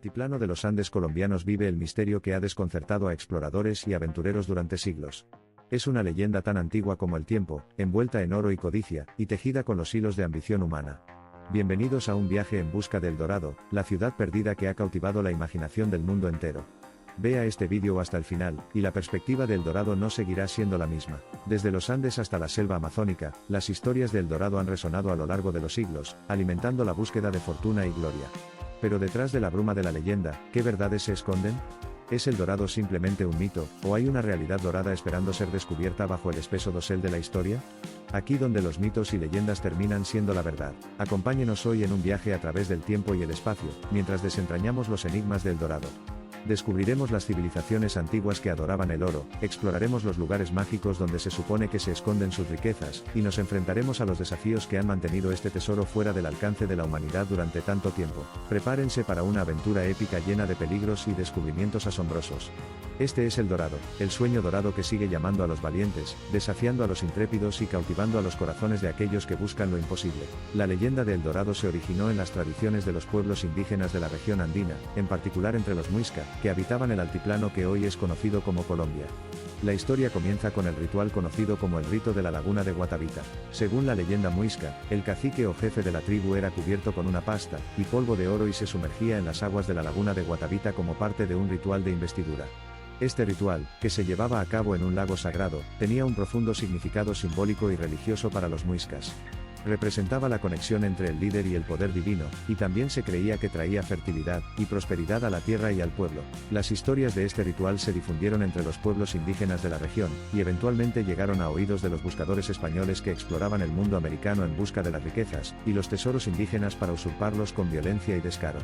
altiplano de los Andes colombianos vive el misterio que ha desconcertado a exploradores y aventureros durante siglos. Es una leyenda tan antigua como el tiempo, envuelta en oro y codicia, y tejida con los hilos de ambición humana. Bienvenidos a un viaje en busca de El Dorado, la ciudad perdida que ha cautivado la imaginación del mundo entero. Vea este vídeo hasta el final, y la perspectiva de El Dorado no seguirá siendo la misma. Desde los Andes hasta la selva amazónica, las historias de El Dorado han resonado a lo largo de los siglos, alimentando la búsqueda de fortuna y gloria. Pero detrás de la bruma de la leyenda, ¿qué verdades se esconden? ¿Es El Dorado simplemente un mito, o hay una realidad dorada esperando ser descubierta bajo el espeso dosel de la historia? Aquí donde los mitos y leyendas terminan siendo la verdad. Acompáñenos hoy en un viaje a través del tiempo y el espacio, mientras desentrañamos los enigmas de El Dorado. Descubriremos las civilizaciones antiguas que adoraban el oro, exploraremos los lugares mágicos donde se supone que se esconden sus riquezas, y nos enfrentaremos a los desafíos que han mantenido este tesoro fuera del alcance de la humanidad durante tanto tiempo. Prepárense para una aventura épica llena de peligros y descubrimientos asombrosos. Este es El Dorado, el sueño dorado que sigue llamando a los valientes, desafiando a los intrépidos y cautivando a los corazones de aquellos que buscan lo imposible. La leyenda de El Dorado se originó en las tradiciones de los pueblos indígenas de la región andina, en particular entre los muisca, que habitaban el altiplano que hoy es conocido como Colombia. La historia comienza con el ritual conocido como el rito de la laguna de Guatavita. Según la leyenda muisca, el cacique o jefe de la tribu era cubierto con una pasta y polvo de oro y se sumergía en las aguas de la laguna de Guatavita como parte de un ritual de investidura. Este ritual, que se llevaba a cabo en un lago sagrado, tenía un profundo significado simbólico y religioso para los muiscas. Representaba la conexión entre el líder y el poder divino, y también se creía que traía fertilidad y prosperidad a la tierra y al pueblo. Las historias de este ritual se difundieron entre los pueblos indígenas de la región, y eventualmente llegaron a oídos de los buscadores españoles que exploraban el mundo americano en busca de las riquezas y los tesoros indígenas para usurparlos con violencia y descaro.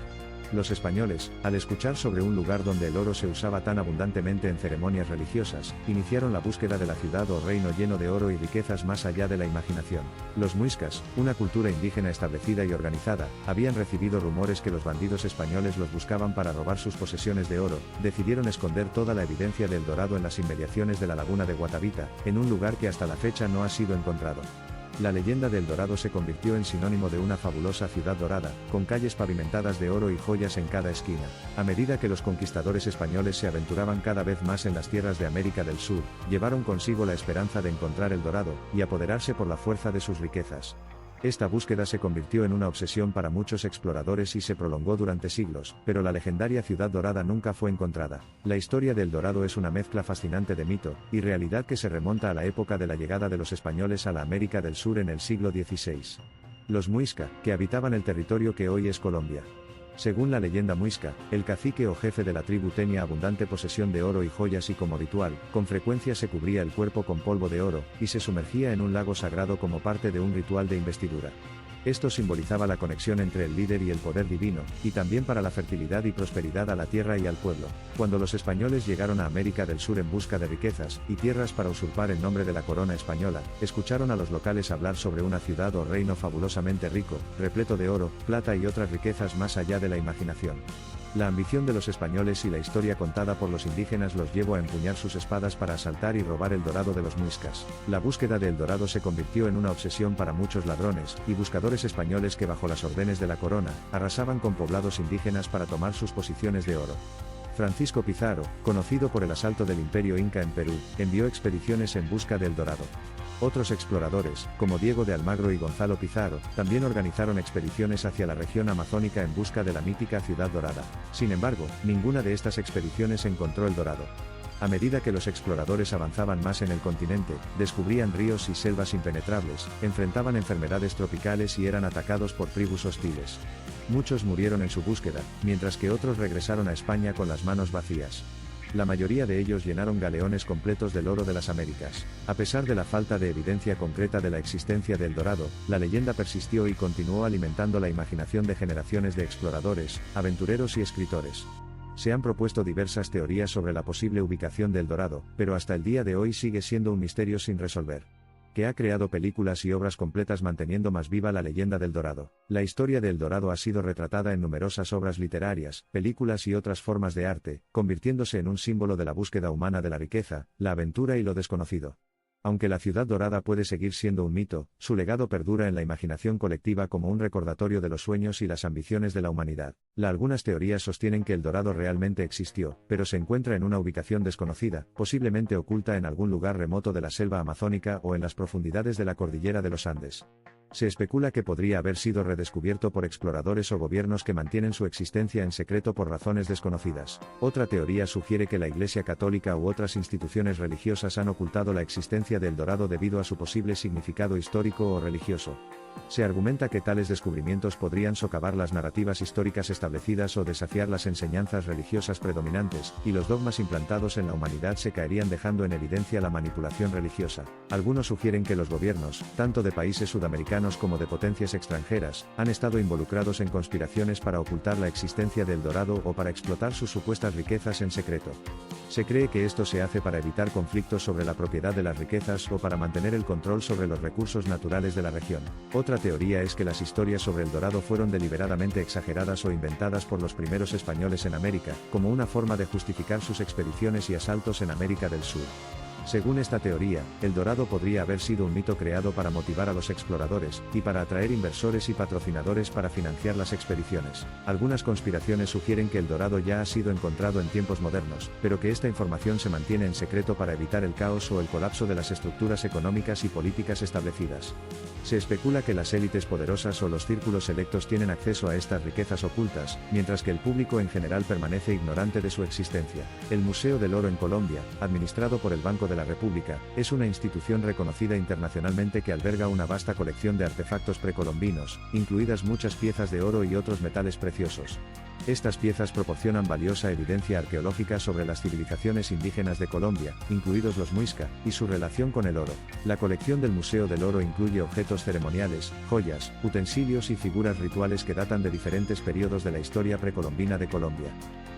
Los españoles, al escuchar sobre un lugar donde el oro se usaba tan abundantemente en ceremonias religiosas, iniciaron la búsqueda de la ciudad o reino lleno de oro y riquezas más allá de la imaginación. Los muiscas, una cultura indígena establecida y organizada, habían recibido rumores que los bandidos españoles los buscaban para robar sus posesiones de oro. Decidieron esconder toda la evidencia del Dorado en las inmediaciones de la laguna de Guatavita, en un lugar que hasta la fecha no ha sido encontrado. La leyenda del Dorado se convirtió en sinónimo de una fabulosa ciudad dorada, con calles pavimentadas de oro y joyas en cada esquina. A medida que los conquistadores españoles se aventuraban cada vez más en las tierras de América del Sur, llevaron consigo la esperanza de encontrar el Dorado, y apoderarse por la fuerza de sus riquezas. Esta búsqueda se convirtió en una obsesión para muchos exploradores y se prolongó durante siglos, pero la legendaria ciudad dorada nunca fue encontrada. La historia del Dorado es una mezcla fascinante de mito y realidad que se remonta a la época de la llegada de los españoles a la América del Sur en el siglo XVI. Los muisca, que habitaban el territorio que hoy es Colombia. Según la leyenda muisca, el cacique o jefe de la tribu tenía abundante posesión de oro y joyas y como ritual, con frecuencia se cubría el cuerpo con polvo de oro, y se sumergía en un lago sagrado como parte de un ritual de investidura. Esto simbolizaba la conexión entre el líder y el poder divino, y también para la fertilidad y prosperidad a la tierra y al pueblo. Cuando los españoles llegaron a América del Sur en busca de riquezas y tierras para usurpar en nombre de la corona española, escucharon a los locales hablar sobre una ciudad o reino fabulosamente rico, repleto de oro, plata y otras riquezas más allá de la imaginación. La ambición de los españoles y la historia contada por los indígenas los llevó a empuñar sus espadas para asaltar y robar el Dorado de los muiscas. La búsqueda de El Dorado se convirtió en una obsesión para muchos ladrones y buscadores españoles que bajo las órdenes de la corona, arrasaban con poblados indígenas para tomar sus posiciones de oro. Francisco Pizarro, conocido por el asalto del Imperio Inca en Perú, envió expediciones en busca del Dorado. Otros exploradores, como Diego de Almagro y Gonzalo Pizarro, también organizaron expediciones hacia la región amazónica en busca de la mítica ciudad dorada. Sin embargo, ninguna de estas expediciones encontró el Dorado. A medida que los exploradores avanzaban más en el continente, descubrían ríos y selvas impenetrables, enfrentaban enfermedades tropicales y eran atacados por tribus hostiles. Muchos murieron en su búsqueda, mientras que otros regresaron a España con las manos vacías. La mayoría de ellos llenaron galeones completos del oro de las Américas. A pesar de la falta de evidencia concreta de la existencia del Dorado, la leyenda persistió y continuó alimentando la imaginación de generaciones de exploradores, aventureros y escritores. Se han propuesto diversas teorías sobre la posible ubicación del Dorado, pero hasta el día de hoy sigue siendo un misterio sin resolver. Que ha creado películas y obras completas manteniendo más viva la leyenda del Dorado. La historia del Dorado ha sido retratada en numerosas obras literarias, películas y otras formas de arte, convirtiéndose en un símbolo de la búsqueda humana de la riqueza, la aventura y lo desconocido. Aunque la ciudad dorada puede seguir siendo un mito, su legado perdura en la imaginación colectiva como un recordatorio de los sueños y las ambiciones de la humanidad. Algunas teorías sostienen que el Dorado realmente existió, pero se encuentra en una ubicación desconocida, posiblemente oculta en algún lugar remoto de la selva amazónica o en las profundidades de la cordillera de los Andes. Se especula que podría haber sido redescubierto por exploradores o gobiernos que mantienen su existencia en secreto por razones desconocidas. Otra teoría sugiere que la Iglesia Católica u otras instituciones religiosas han ocultado la existencia del Dorado debido a su posible significado histórico o religioso. Se argumenta que tales descubrimientos podrían socavar las narrativas históricas establecidas o desafiar las enseñanzas religiosas predominantes, y los dogmas implantados en la humanidad se caerían dejando en evidencia la manipulación religiosa. Algunos sugieren que los gobiernos, tanto de países sudamericanos como de potencias extranjeras, han estado involucrados en conspiraciones para ocultar la existencia del Dorado o para explotar sus supuestas riquezas en secreto. Se cree que esto se hace para evitar conflictos sobre la propiedad de las riquezas o para mantener el control sobre los recursos naturales de la región. Otra teoría es que las historias sobre el Dorado fueron deliberadamente exageradas o inventadas por los primeros españoles en América, como una forma de justificar sus expediciones y asaltos en América del Sur. Según esta teoría, el Dorado podría haber sido un mito creado para motivar a los exploradores, y para atraer inversores y patrocinadores para financiar las expediciones. Algunas conspiraciones sugieren que el Dorado ya ha sido encontrado en tiempos modernos, pero que esta información se mantiene en secreto para evitar el caos o el colapso de las estructuras económicas y políticas establecidas. Se especula que las élites poderosas o los círculos selectos tienen acceso a estas riquezas ocultas, mientras que el público en general permanece ignorante de su existencia. El Museo del Oro en Colombia, administrado por el Banco de la República, es una institución reconocida internacionalmente que alberga una vasta colección de artefactos precolombinos, incluidas muchas piezas de oro y otros metales preciosos. Estas piezas proporcionan valiosa evidencia arqueológica sobre las civilizaciones indígenas de Colombia, incluidos los Muisca, y su relación con el oro. La colección del Museo del Oro incluye objetos ceremoniales, joyas, utensilios y figuras rituales que datan de diferentes periodos de la historia precolombina de Colombia.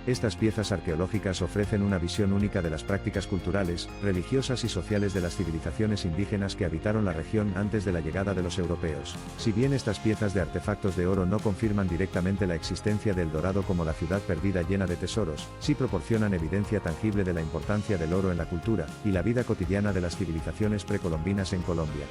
Estas piezas arqueológicas ofrecen una visión única de las prácticas culturales, religiosas y sociales de las civilizaciones indígenas que habitaron la región antes de la llegada de los europeos. Si bien estas piezas de artefactos de oro no confirman directamente la existencia del Dorado como la ciudad perdida llena de tesoros, sí proporcionan evidencia tangible de la importancia del oro en la cultura y la vida cotidiana de las civilizaciones precolombinas en Colombia.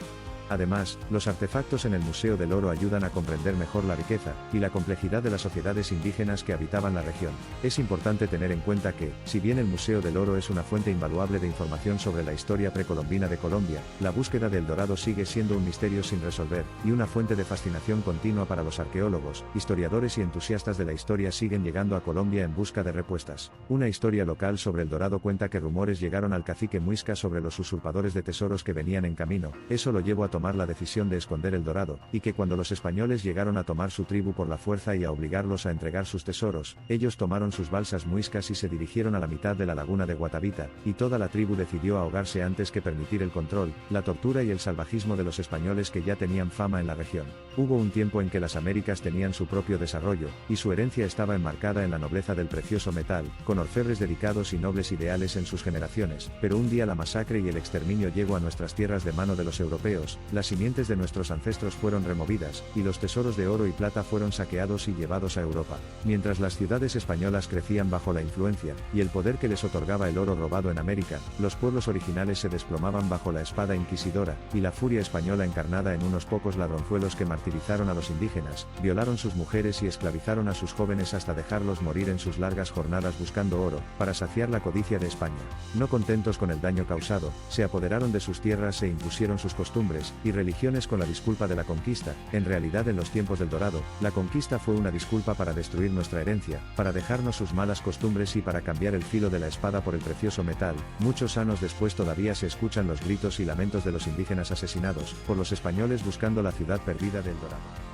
Además, los artefactos en el Museo del Oro ayudan a comprender mejor la riqueza y la complejidad de las sociedades indígenas que habitaban la región. Es importante tener en cuenta que, si bien el Museo del Oro es una fuente invaluable de información sobre la historia precolombina de Colombia, la búsqueda del Dorado sigue siendo un misterio sin resolver, y una fuente de fascinación continua para los arqueólogos, historiadores y entusiastas de la historia siguen llegando a Colombia en busca de respuestas. Una historia local sobre el Dorado cuenta que rumores llegaron al cacique Muisca sobre los usurpadores de tesoros que venían en camino. Eso lo llevó a tomar la decisión de esconder el Dorado, y que cuando los españoles llegaron a tomar su tribu por la fuerza y a obligarlos a entregar sus tesoros, ellos tomaron sus balsas muiscas y se dirigieron a la mitad de la laguna de Guatavita, y toda la tribu decidió ahogarse antes que permitir el control, la tortura y el salvajismo de los españoles que ya tenían fama en la región. Hubo un tiempo en que las Américas tenían su propio desarrollo, y su herencia estaba enmarcada en la nobleza del precioso metal, con orfebres dedicados y nobles ideales en sus generaciones, pero un día la masacre y el exterminio llegó a nuestras tierras de mano de los europeos. Las simientes de nuestros ancestros fueron removidas, y los tesoros de oro y plata fueron saqueados y llevados a Europa. Mientras las ciudades españolas crecían bajo la influencia y el poder que les otorgaba el oro robado en América, los pueblos originales se desplomaban bajo la espada inquisidora, y la furia española encarnada en unos pocos ladronzuelos que martirizaron a los indígenas, violaron sus mujeres y esclavizaron a sus jóvenes hasta dejarlos morir en sus largas jornadas buscando oro, para saciar la codicia de España. No contentos con el daño causado, se apoderaron de sus tierras e impusieron sus costumbres y religiones con la disculpa de la conquista. En realidad, en los tiempos del Dorado, la conquista fue una disculpa para destruir nuestra herencia, para dejarnos sus malas costumbres y para cambiar el filo de la espada por el precioso metal. Muchos años después todavía se escuchan los gritos y lamentos de los indígenas asesinados por los españoles buscando la ciudad perdida del Dorado.